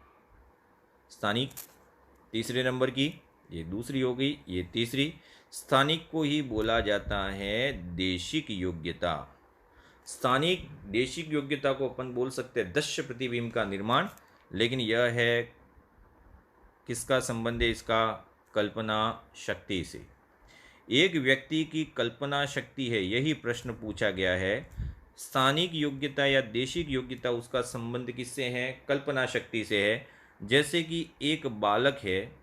स्थानिक तीसरे नंबर की, ये दूसरी हो गई, ये तीसरी। स्थानिक को ही बोला जाता है देशिक योग्यता। स्थानिक देशिक योग्यता को अपन बोल सकते हैं दृश्य प्रतिबिंब का निर्माण, लेकिन यह है किसका संबंध है इसका, कल्पना शक्ति से। एक व्यक्ति की कल्पना शक्ति है, यही प्रश्न पूछा गया है। स्थानिक योग्यता या देशिक योग्यता, उसका संबंध किससे है, कल्पना शक्ति से है। जैसे कि एक बालक है,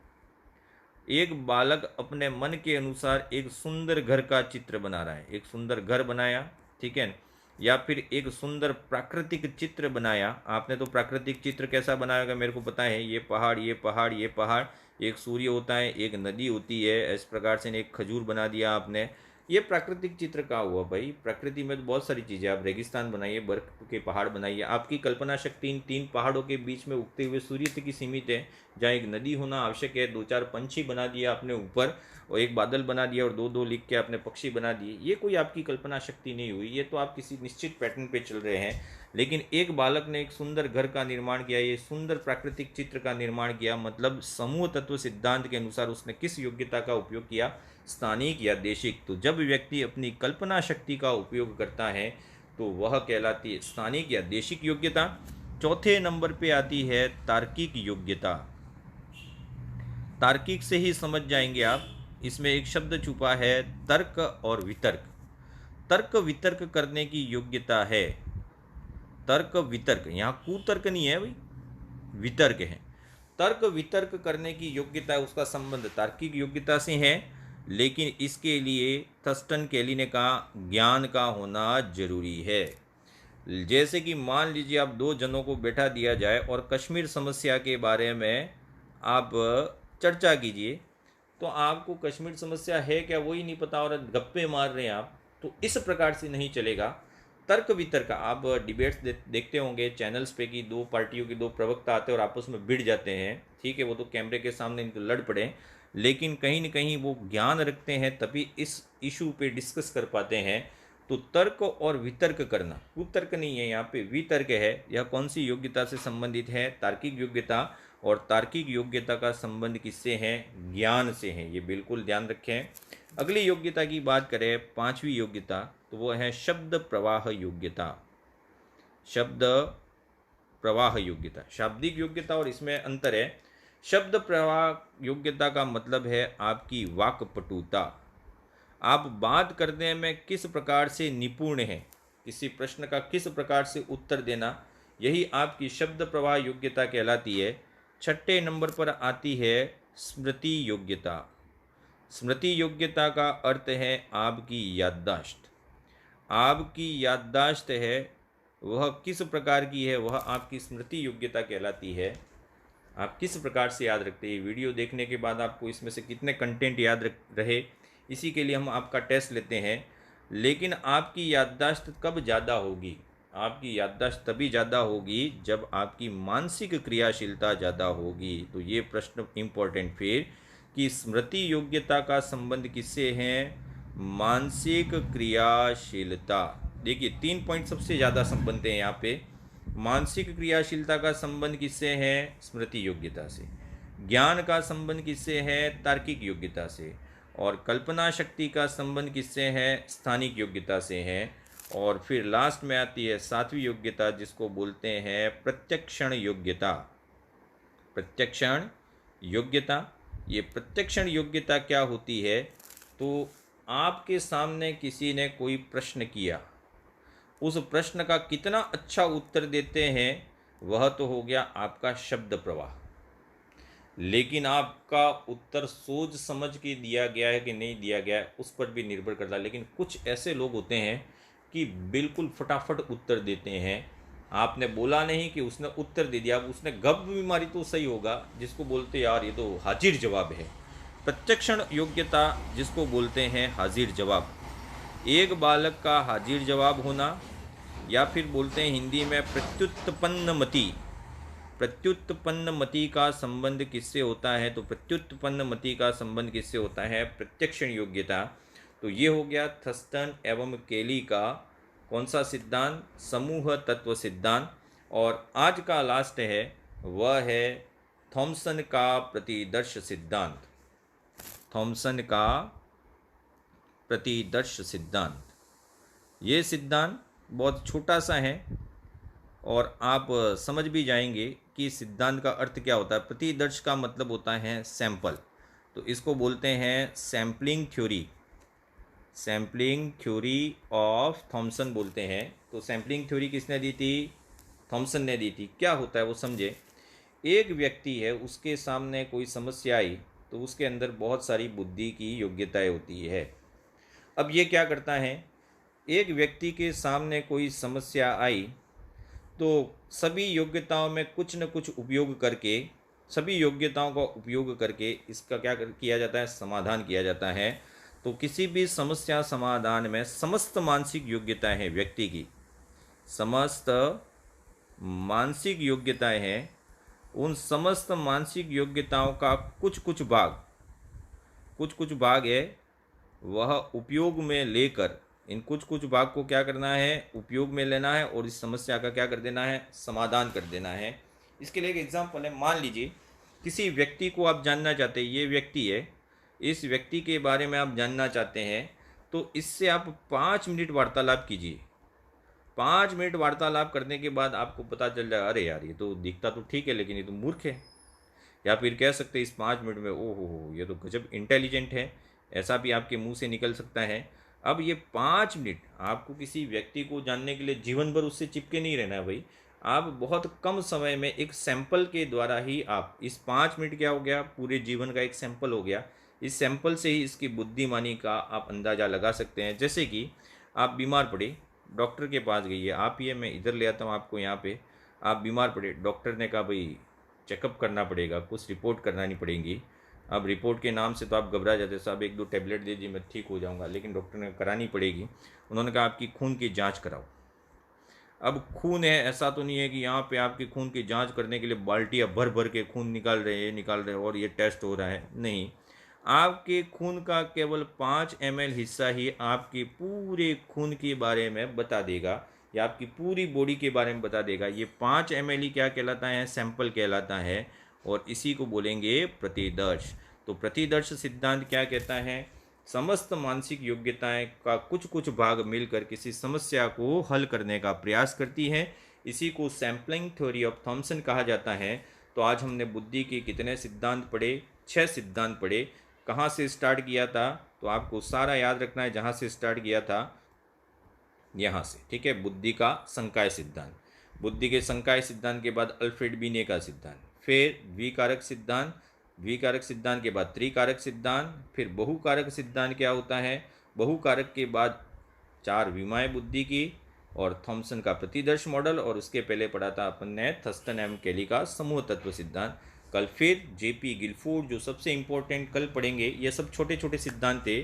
एक बालक अपने मन के अनुसार एक सुंदर घर का चित्र बना रहा है, एक सुंदर घर बनाया, ठीक है, या फिर एक सुंदर प्राकृतिक चित्र बनाया। आपने तो प्राकृतिक चित्र कैसा बनाया होगा मेरे को पता है, ये पहाड़, ये पहाड़, ये पहाड़, एक सूर्य होता है, एक नदी होती है, इस प्रकार से एक खजूर बना दिया आपने। ये प्राकृतिक चित्र का हुआ भाई। प्रकृति में तो बहुत सारी चीज़ें, आप रेगिस्तान बनाइए, बर्फ के पहाड़ बनाइए। आपकी कल्पना शक्ति इन 3 पहाड़ों के बीच में उगते हुए सूर्य तक ही सीमित है, जहाँ एक नदी होना आवश्यक है। 2-4 पंछी बना दिया आपने ऊपर, और एक बादल बना दिया, और 2-2 लिख के आपने पक्षी बना दिए। ये कोई आपकी कल्पना शक्ति नहीं हुई, ये तो आप किसी निश्चित पैटर्न पे चल रहे हैं। लेकिन एक बालक ने एक सुंदर घर का निर्माण किया, ये सुंदर प्राकृतिक चित्र का निर्माण किया, मतलब समूह तत्व सिद्धांत के अनुसार उसने किस योग्यता का उपयोग किया, स्थानिक या देशिक। तो जब व्यक्ति अपनी कल्पना शक्ति का उपयोग करता है तो वह कहलाती है स्थानिक या देशिक योग्यता। चौथे नंबर पे आती है तार्किक योग्यता। तार्किक से ही समझ जाएंगे आप, इसमें एक शब्द छुपा है तर्क और वितर्क। तर्क वितर्क करने की योग्यता है, तर्क वितर्क, यहाँ कुतर्क नहीं है भाई, वितर्क है। तर्क वितर्क करने की योग्यता, उसका संबंध तार्किक योग्यता से है। लेकिन इसके लिए थर्स्टन केली ने कहा ज्ञान का होना जरूरी है। जैसे कि मान लीजिए आप दो जनों को बैठा दिया जाए और कश्मीर समस्या के बारे में आप चर्चा कीजिए, तो आपको कश्मीर समस्या है क्या वही नहीं पता और गप्पे मार रहे हैं आप, तो इस प्रकार से नहीं चलेगा। तर्क वितर्क, आप डिबेट्स देखते होंगे चैनल्स पे कि दो पार्टियों के दो प्रवक्ता आते हैं और आपस में भिड़ जाते हैं, ठीक है, वो तो कैमरे के सामने इनको लड़ पड़े, लेकिन कहीं न कहीं वो ज्ञान रखते हैं तभी इस इशू पे डिस्कस कर पाते हैं। तो तर्क और वितर्क करना, कुतर्क नहीं है, यहाँ पे वितर्क है। यह कौन सी योग्यता से संबंधित है? तार्किक योग्यता। और तार्किक योग्यता का संबंध किससे है? ज्ञान से है, ये बिल्कुल ध्यान रखें। अगली योग्यता की बात करें, पांचवी योग्यता, तो वो है शब्द प्रवाह योग्यता। शब्द प्रवाह योग्यता, शाब्दिक योग्यता और इसमें अंतर है। शब्द प्रवाह योग्यता का मतलब है आपकी वाक्पटुता, आप बात करने में किस प्रकार से निपुण हैं, किसी प्रश्न का किस प्रकार से उत्तर देना, यही आपकी शब्द प्रवाह योग्यता कहलाती है। छठे नंबर पर आती है स्मृति योग्यता। स्मृति योग्यता का अर्थ है आपकी याददाश्त। आपकी याददाश्त है वह किस प्रकार की है, वह आपकी स्मृति योग्यता कहलाती है। आप किस प्रकार से याद रखते हैं, वीडियो देखने के बाद आपको इसमें से कितने कंटेंट याद रहे, इसी के लिए हम आपका टेस्ट लेते हैं। लेकिन आपकी याददाश्त कब ज़्यादा होगी? आपकी याददाश्त तभी ज़्यादा होगी जब आपकी मानसिक क्रियाशीलता ज़्यादा होगी। तो ये प्रश्न इम्पोर्टेंट फिर कि स्मृति योग्यता का संबंध किससे है? मानसिक क्रियाशीलता। देखिए 3 पॉइंट सबसे ज़्यादा संबंध हैं यहाँ पे। मानसिक क्रियाशीलता का संबंध किससे है? स्मृति योग्यता से। ज्ञान का संबंध किससे है? तार्किक योग्यता से। और कल्पना शक्ति का संबंध किससे है? स्थानिक योग्यता से है। और फिर लास्ट में आती है सातवीं योग्यता, जिसको बोलते हैं प्रत्यक्षण योग्यता। प्रत्यक्षण योग्यता, ये प्रत्यक्षण योग्यता क्या होती है? तो आपके सामने किसी ने कोई प्रश्न किया, उस प्रश्न का कितना अच्छा उत्तर देते हैं, वह तो हो गया आपका शब्द प्रवाह। लेकिन आपका उत्तर सोच समझ के दिया गया है कि नहीं दिया गया है, उस पर भी निर्भर करता है। लेकिन कुछ ऐसे लोग होते हैं कि बिल्कुल फटाफट उत्तर देते हैं। आपने बोला नहीं कि उसने उत्तर दे दिया, अब उसने गप भी मारी तो सही होगा, जिसको बोलते यार ये तो हाजिर जवाब है। प्रत्यक्षण योग्यता जिसको बोलते हैं हाजिर जवाब, एक बालक का हाजिर जवाब होना, या फिर बोलते हैं हिंदी में प्रत्युत्पन्न मति। प्रत्युत्पन्न मति का संबंध किससे होता है? तो प्रत्युत्पन्न मति का संबंध किससे होता है? प्रत्यक्षण योग्यता। तो ये हो गया थर्स्टन एवं केली का कौन सा सिद्धांत? समूह तत्व सिद्धांत। और आज का लास्ट है वह है थॉमसन का प्रतिदर्श सिद्धांत। थॉमसन का प्रतिदर्श सिद्धांत, ये सिद्धांत बहुत छोटा सा है और आप समझ भी जाएंगे कि सिद्धांत का अर्थ क्या होता है। प्रतिदर्श का मतलब होता है सैंपल, तो इसको बोलते हैं sampling theory. Sampling theory of Thomson बोलते हैं। तो सैम्पलिंग थ्योरी किसने दी थी? थॉमसन ने दी थी। क्या होता है वो समझे। एक व्यक्ति है, उसके सामने कोई समस्या आई, तो उसके अंदर बहुत सारी बुद्धि की योग्यताएं होती है। अब ये क्या करता है, एक व्यक्ति के सामने कोई समस्या आई तो सभी योग्यताओं में कुछ न कुछ उपयोग करके, सभी योग्यताओं का उपयोग करके इसका क्या किया जाता है? समाधान किया जाता है। तो किसी भी समस्या समाधान में समस्त मानसिक योग्यताएं हैं व्यक्ति की, समस्त मानसिक योग्यताएं हैं, उन समस्त मानसिक योग्यताओं का कुछ कुछ भाग है वह उपयोग में लेकर, इन कुछ कुछ भाग को क्या करना है? उपयोग में लेना है और इस समस्या का क्या कर देना है? समाधान कर देना है। इसके लिए एक एग्जांपल है, मान लीजिए किसी व्यक्ति को आप जानना चाहते हैं, ये व्यक्ति है, इस व्यक्ति के बारे में आप जानना चाहते हैं, तो इससे आप 5 मिनट वार्तालाप कीजिए। 5 मिनट वार्तालाप करने के बाद आपको पता चल जाए, अरे यार ये तो दिखता तो ठीक है लेकिन ये तो मूर्ख है। या फिर कह सकते हैं इस 5 मिनट में ओहो ये तो गजब इंटेलिजेंट है, ऐसा भी आपके मुंह से निकल सकता है। अब ये 5 मिनट आपको किसी व्यक्ति को जानने के लिए जीवन भर उससे चिपके नहीं रहना है भाई। आप बहुत कम समय में एक सैंपल के द्वारा ही आप इस 5 मिनट क्या हो गया? पूरे जीवन का एक सैंपल हो गया। इस सैंपल से ही इसकी बुद्धिमानी का आप अंदाज़ा लगा सकते हैं। जैसे कि आप बीमार पड़े, डॉक्टर के पास गई है, आप ये मैं इधर ले आता हूँ आपको यहाँ पे, आप बीमार पड़े, डॉक्टर ने कहा भाई चेकअप करना पड़ेगा, कुछ रिपोर्ट करानी पड़ेगी। अब रिपोर्ट के नाम से तो आप घबरा जाते, साहब 1-2 टैबलेट दीजिए मैं ठीक हो जाऊँगा, लेकिन डॉक्टर ने करानी पड़ेगी। उन्होंने कहा आपकी खून की जाँच कराओ। अब खून है, ऐसा तो नहीं है कि यहाँ पे आपके खून की जांच करने के लिए बाल्टियाँ भर भर के खून निकाल रहे और ये टेस्ट हो रहा है, नहीं। आपके खून का केवल 5 ml हिस्सा ही आपके पूरे खून के बारे में बता देगा या आपकी पूरी बॉडी के बारे में बता देगा। ये 5 ml ही क्या कहलाता है? सैंपल कहलाता है, और इसी को बोलेंगे प्रतिदर्श। तो प्रतिदर्श सिद्धांत क्या कहता है? समस्त मानसिक योग्यताएं का कुछ कुछ भाग मिलकर किसी समस्या को हल करने का प्रयास करती है। इसी को सैम्पलिंग थ्योरी ऑफ थॉमसन कहा जाता है। तो आज हमने बुद्धि के कितने सिद्धांत पढ़े? 6 सिद्धांत पढ़े। कहाँ से स्टार्ट किया था? तो आपको सारा याद रखना है, जहाँ से स्टार्ट किया था यहाँ से, ठीक है। बुद्धि का संकाय सिद्धांत, बुद्धि के संकाय सिद्धांत के बाद अल्फ्रेड बीने का सिद्धांत, फिर द्विकारक सिद्धांत, द्विकारक सिद्धांत के बाद त्रिकारक सिद्धांत, फिर बहुकारक सिद्धांत क्या होता है, बहुकारक के बाद 4 विमाएं बुद्धि की, और थॉमसन का प्रतिदर्श मॉडल, और उसके पहले पढ़ा था अपन ने थर्स्टन एम केली का समूह तत्व सिद्धांत। कल फिर जेपी गिलफोर्ड, जो सबसे इम्पोर्टेंट कल पढ़ेंगे, ये सब छोटे छोटे सिद्धांत थे।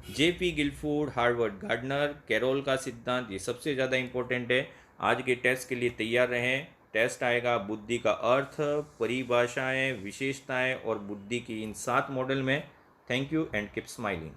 JP Guilford, Howard Gardner, Carroll का सिद्धांत, ये सबसे ज़्यादा इम्पोर्टेंट है। आज के टेस्ट के लिए तैयार रहें। टेस्ट आएगा बुद्धि का अर्थ, परिभाषाएं, विशेषताएं और बुद्धि की इन 7 मॉडल में। Thank you and keep smiling.